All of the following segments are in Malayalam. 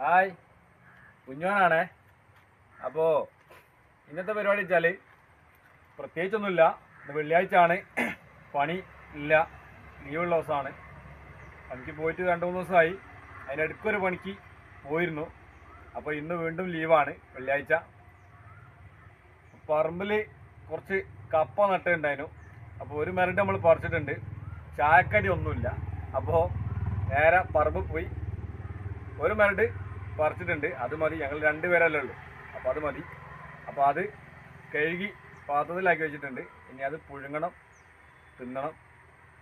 ഹായ്, കുഞ്ഞോനാണേ. അപ്പോൾ ഇന്നത്തെ പരിപാടി വെച്ചാൽ പ്രത്യേകിച്ചൊന്നുമില്ല. ഇന്ന് വെള്ളിയാഴ്ച ആണ്, പണി ഇല്ല, ലീവുള്ള ദിവസമാണ്. പണിക്ക് പോയിട്ട് 2-3 ദിവസമായി. അതിനിടയ്ക്കൊരു പണിക്ക് പോയിരുന്നു. അപ്പോൾ ഇന്ന് വീണ്ടും ലീവാണ്, വെള്ളിയാഴ്ച. പറമ്പിൽ കുറച്ച് കപ്പ നട്ടുണ്ടായിരുന്നു. അപ്പോൾ ഒരു മരട് നമ്മൾ പറിച്ചിട്ടുണ്ട്. ചായക്കടി ഒന്നുമില്ല. അപ്പോൾ നേരെ പറമ്പിൽ പോയി ഒരു മരട് പറിച്ചിട്ടുണ്ട്. അത് മതി, ഞങ്ങൾ 2 പേരല്ലേ ഉള്ളൂ. അപ്പോൾ അത് മതി. അപ്പോൾ അത് കഴുകി പാത്രത്തിലാക്കി വെച്ചിട്ടുണ്ട്. ഇനി അത് പുഴുങ്ങണം, തിന്നണം.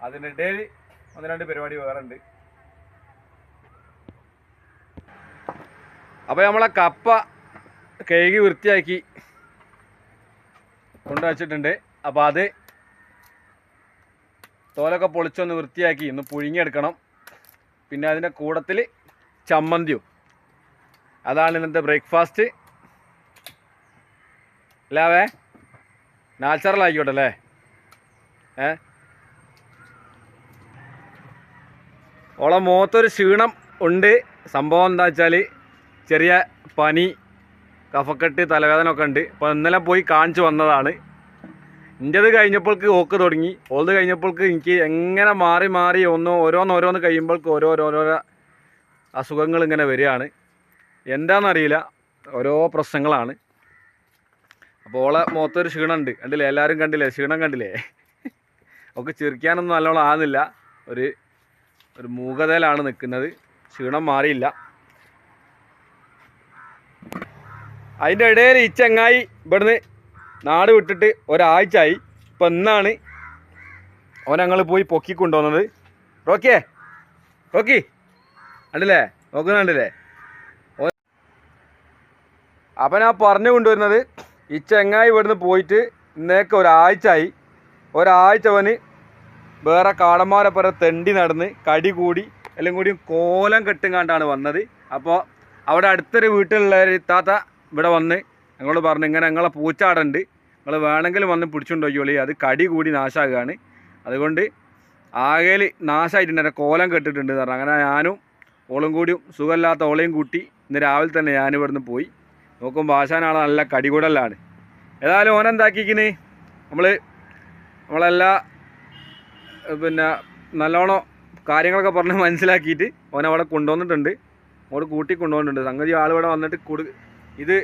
അതിനിടയിൽ 1-2 പരിപാടി വേറെ ഉണ്ട്. അപ്പോൾ നമ്മളെ കപ്പ കഴുകി വൃത്തിയാക്കി കൊണ്ടുവച്ചിട്ടുണ്ട്. അപ്പോൾ അത് തോലൊക്കെ പൊളിച്ചൊന്ന് വൃത്തിയാക്കി ഒന്ന് പുഴുങ്ങിയെടുക്കണം. പിന്നെ അതിൻ്റെ കൂടത്തിൽ ചമ്മന്തിയും. അതാണ് ഇന്നത്തെ ബ്രേക്ക്ഫാസ്റ്റ്. അല്ലാവേ നാച്ചുറലായിക്കോട്ടെ അല്ലേ? ഓളെ മുഖത്തൊരു ക്ഷീണം ഉണ്ട്. സംഭവം എന്താ വെച്ചാൽ ചെറിയ പനി, കഫക്കെട്ട്, തലവേദന ഒക്കെ ഉണ്ട്. അപ്പോൾ ഇന്നലെ പോയി കാണിച്ചു വന്നതാണ്. എൻ്റേത് കഴിഞ്ഞപ്പോൾക്ക് ഓക്ക് തുടങ്ങി, ഓൾത് കഴിഞ്ഞപ്പോൾക്ക് എനിക്ക് എങ്ങനെ മാറി മാറി ഓരോന്ന് കഴിയുമ്പോൾക്ക് ഓരോരോ അസുഖങ്ങൾ ഇങ്ങനെ വരികയാണ്. എന്താണെന്നറിയില്ല, ഓരോ പ്രശ്നങ്ങളാണ്. അപ്പോൾ ഓളെ മുഖത്തൊരു ക്ഷീണമുണ്ട്. കണ്ടില്ലേ? എല്ലാവരും കണ്ടില്ലേ? ക്ഷീണം കണ്ടില്ലേ? ഒക്കെ ചിരിക്കാനൊന്നും നല്ലോണം ആകുന്നില്ല. ഒരു മൂകതയിലാണ് നിൽക്കുന്നത്. ക്ഷീണം മാറിയില്ല. അതിൻ്റെ ഇടയിൽ ഈ ചങ്ങായി ഇവിടുന്ന് നാട് വിട്ടിട്ട് ഒരാഴ്ചയായി. ഇപ്പം ഇന്നാണ് ഞങ്ങൾ പോയി പൊക്കി കൊണ്ടുവന്നത്. റോക്കി കണ്ടില്ലേ? നോക്കുന്നുണ്ടല്ലേ? അപ്പം ഞാൻ പറഞ്ഞു കൊണ്ടുവരുന്നത്, ഈ ചങ്ങായി ഇവിടുന്ന് പോയിട്ട് ഇന്നേക്ക് ഒരാഴ്ചയായി. ഒരാഴ്ച അവന് വേറെ കാടന്മാരെ തെണ്ടി നടന്ന് കടി കൂടി എല്ലാം കൂടി കോലം കെട്ടുങ്ങാണ്ടാണ് വന്നത്. അപ്പോൾ അവിടെ അടുത്തൊരു വീട്ടിലുള്ള ഒരു താത്ത ഇവിടെ വന്ന് ഞങ്ങളോട് പറഞ്ഞു, ഇങ്ങനെ ഞങ്ങളെ പൂച്ചാടുണ്ട്, നിങ്ങൾ വേണമെങ്കിലും വന്ന് പിടിച്ചുകൊണ്ടുപോയിക്കോളി, അത് കടി കൂടി നാശമാകുകയാണ്, അതുകൊണ്ട് ആകെയിൽ നാശമായിട്ടുണ്ട്, എൻ്റെ കോലം കെട്ടിട്ടുണ്ട് പറഞ്ഞു. അങ്ങനെ ഞാനും ഓളും കൂടിയും സുഖമില്ലാത്ത ഓളയും കൂട്ടി ഇന്ന് രാവിലെ തന്നെ ഞാനിവിടുന്ന് പോയി നോക്കുമ്പോൾ ആശാനാളെ നല്ല കടികൂടലാണ്. ഏതായാലും ഓനെന്താക്കിക്കിന് നമ്മളെല്ലാ പിന്നെ നല്ലോണം കാര്യങ്ങളൊക്കെ പറഞ്ഞ് മനസ്സിലാക്കിയിട്ട് ഓനവിടെ കൊണ്ടുവന്നിട്ടുണ്ട്. അങ്ങോട്ട് കൂട്ടി കൊണ്ടുവന്നിട്ടുണ്ട്. സംഗതി ആളിവിടെ വന്നിട്ട്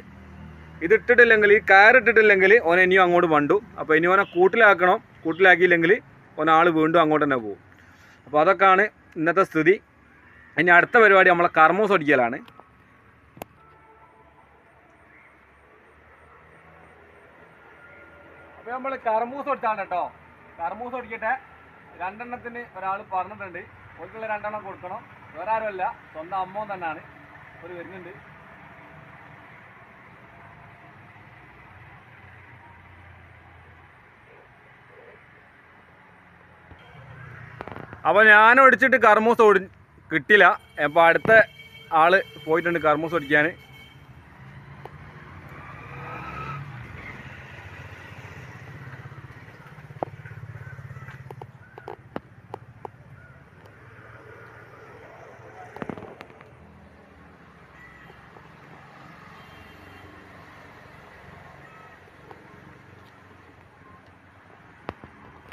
ഇതിട്ടിട്ടില്ലെങ്കിൽ, ഈ കയറിട്ടിട്ടില്ലെങ്കിൽ ഓനെ ഇനിയും അങ്ങോട്ട് വണ്ടു. അപ്പോൾ ഇനി ഓനെ കൂട്ടിലാക്കണം. കൂട്ടിലാക്കിയില്ലെങ്കിൽ ഓനാൾ വീണ്ടും അങ്ങോട്ട് തന്നെ പോകും. അപ്പോൾ അതൊക്കെയാണ് ഇന്നത്തെ സ്ഥിതി. ഇനി അടുത്ത പരിപാടി നമ്മളെ കർമ്മൂസ് ഒടിക്കലാണ്. അപ്പോൾ നമ്മൾ കർമ്മൂസ് ഒടിച്ചാണ് കേട്ടോ. കർമ്മൂസ് ഒടിക്കട്ടെ. 2 എണ്ണത്തിന് ഒരാൾ പറഞ്ഞിട്ടുണ്ട്. ഓർക്കുള്ള 2 എണ്ണം കൊടുക്കണം. വേറെ ആരുമല്ല, സ്വന്തം അമ്മ തന്നെയാണ്. ഒരു വരുന്നുണ്ട്. അപ്പോൾ ഞാൻ ഒടിച്ചിട്ട് കർമ്മൂസ് കിട്ടില്ല. അപ്പോൾ അടുത്ത ആൾ പോയിട്ടുണ്ട് കർമ്മൂസ് ഒടിക്കാൻ.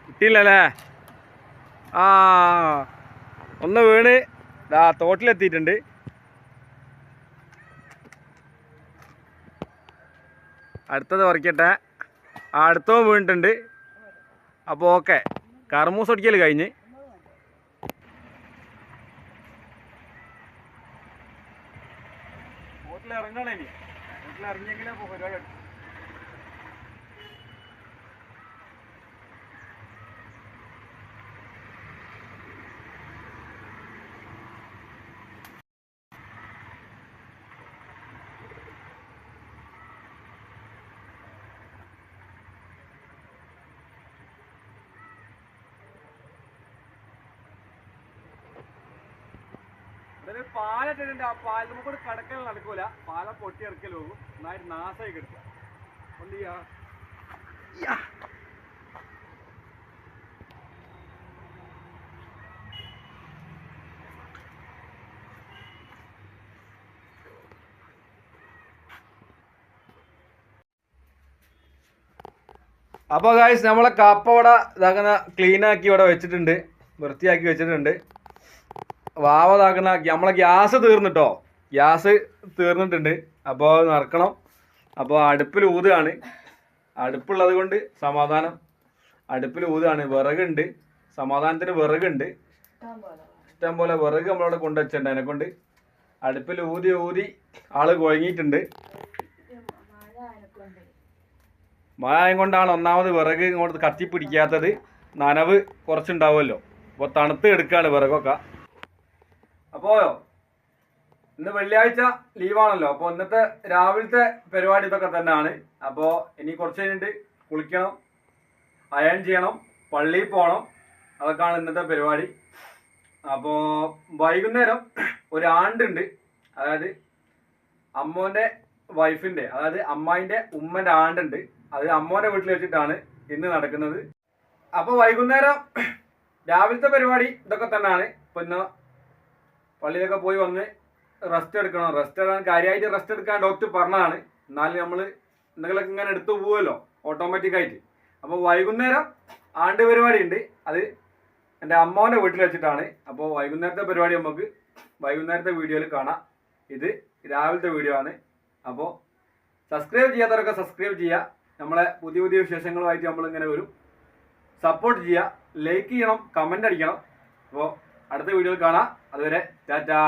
കിട്ടിയില്ലല്ലേ? ഒന്ന് വീണ് തോട്ടിലെത്തിയിട്ടുണ്ട്. അടുത്തത് പറിക്കട്ടെ. അടുത്തവും വീണിട്ടുണ്ട്. അപ്പോൾ ഓക്കെ, കർമ്മൂസ് ഒടിക്കൽ കഴിഞ്ഞ്. തോട്ടിലിറങ്ങണേ, ഇനി തോട്ടിലിറങ്ങിയെങ്കിലേ പരിപാടി എടുക്കും. ഇതിൽ പാലിട്ടിട്ടുണ്ട്. ആ പാൽ നമുക്കൊരു കടക്കൽ നടക്കൂല. പാലം പൊട്ടിയിറക്കൽ പോകും. നന്നായിട്ട് നാശമായി കിടക്കുക. എന്ത് ചെയ്യാ? അപ്പോൾ ഗായ്സ് നമ്മളെ കപ്പവട ഇതാക്കുന്ന ക്ലീനാക്കി ഇവിടെ വെച്ചിട്ടുണ്ട്, വൃത്തിയാക്കി വെച്ചിട്ടുണ്ട്. വാവ ഇതാക്കുന്ന നമ്മളെ ഗ്യാസ് തീർന്നിട്ടോ, ഗ്യാസ് തീർന്നിട്ടുണ്ട്. അപ്പോൾ നിറക്കണം. അപ്പോൾ അടുപ്പിൽ ഊതുകയാണ്. അടുപ്പുള്ളത് കൊണ്ട് സമാധാനം. അടുപ്പിൽ ഊതുകയാണ്. വിറകുണ്ട്, സമാധാനത്തിന് വിറകുണ്ട്, ഇഷ്ടം പോലെ വിറക് നമ്മളവിടെ കൊണ്ടുവച്ചിട്ടുണ്ട്. അതിനെക്കൊണ്ട് അടുപ്പിൽ ഊതി ഊതി ആള് കുഴങ്ങിയിട്ടുണ്ട്. മഴ ആയതുകൊണ്ടാണ് ഒന്നാമത് വിറക് ഇങ്ങോട്ട് കത്തിപ്പിടിക്കാത്തത്. നനവ് കുറച്ചുണ്ടാവുമല്ലോ, അപ്പോൾ തണുത്ത് എടുക്കുകയാണ് വിറകൊക്കെ. അപ്പോൾ ഇന്ന് വെള്ളിയാഴ്ച ലീവാണല്ലോ, അപ്പോൾ ഇന്നത്തെ രാവിലത്തെ പരിപാടി ഇതൊക്കെ തന്നെയാണ്. അപ്പോൾ ഇനി കുറച്ച് കഴിഞ്ഞിട്ട് കുളിക്കണം, അയൺ ചെയ്യണം, പള്ളിയിൽ പോകണം, അതൊക്കെയാണ് ഇന്നത്തെ പരിപാടി. അപ്പോൾ വൈകുന്നേരം ഒരു ആണ്ടുണ്ട്, അതായത് അമ്മോൻ്റെ വൈഫിൻ്റെ, അതായത് അമ്മായിൻ്റെ ഉമ്മൻ്റെ ആണ്ടുണ്ട്. അത് അമ്മോൻ്റെ വീട്ടിൽ വെച്ചിട്ടാണ് ഇന്ന് നടക്കുന്നത്. അപ്പോൾ വൈകുന്നേരം രാവിലത്തെ പരിപാടി ഇതൊക്കെ തന്നെയാണ്. പിന്നെ പള്ളിയിലൊക്കെ പോയി വന്ന് റെസ്റ്റ് എടുക്കണം. റെസ്റ്റ് എടുക്കാൻ കാര്യമായിട്ട് റെസ്റ്റ് എടുക്കാൻ ഡോക്ടർ പറഞ്ഞതാണ്. എന്നാലും നമ്മൾ എന്തെങ്കിലുമൊക്കെ ഇങ്ങനെ എടുത്തു പോകുമല്ലോ ഓട്ടോമാറ്റിക്കായിട്ട്. അപ്പോൾ വൈകുന്നേരം ആണ്ട് പരിപാടി ഉണ്ട്, അത് എൻ്റെ അമ്മോൻ്റെ വീട്ടിൽ വെച്ചിട്ടാണ്. അപ്പോൾ വൈകുന്നേരത്തെ പരിപാടി നമുക്ക് വൈകുന്നേരത്തെ വീഡിയോയിൽ കാണാം. ഇത് രാവിലത്തെ വീഡിയോ ആണ്. അപ്പോൾ സബ്സ്ക്രൈബ് ചെയ്യാത്തവരൊക്കെ സബ്സ്ക്രൈബ് ചെയ്യുക. നമ്മളെ പുതിയ പുതിയ വിശേഷങ്ങളുമായിട്ട് നമ്മളിങ്ങനെ വരും. സപ്പോർട്ട് ചെയ്യുക, ലൈക്ക് ചെയ്യണം, കമൻ്റ് അടിക്കണം. അപ്പോൾ അടുത്ത വീഡിയോയിൽ കാണാം. അതുവരെ ടാറ്റാ.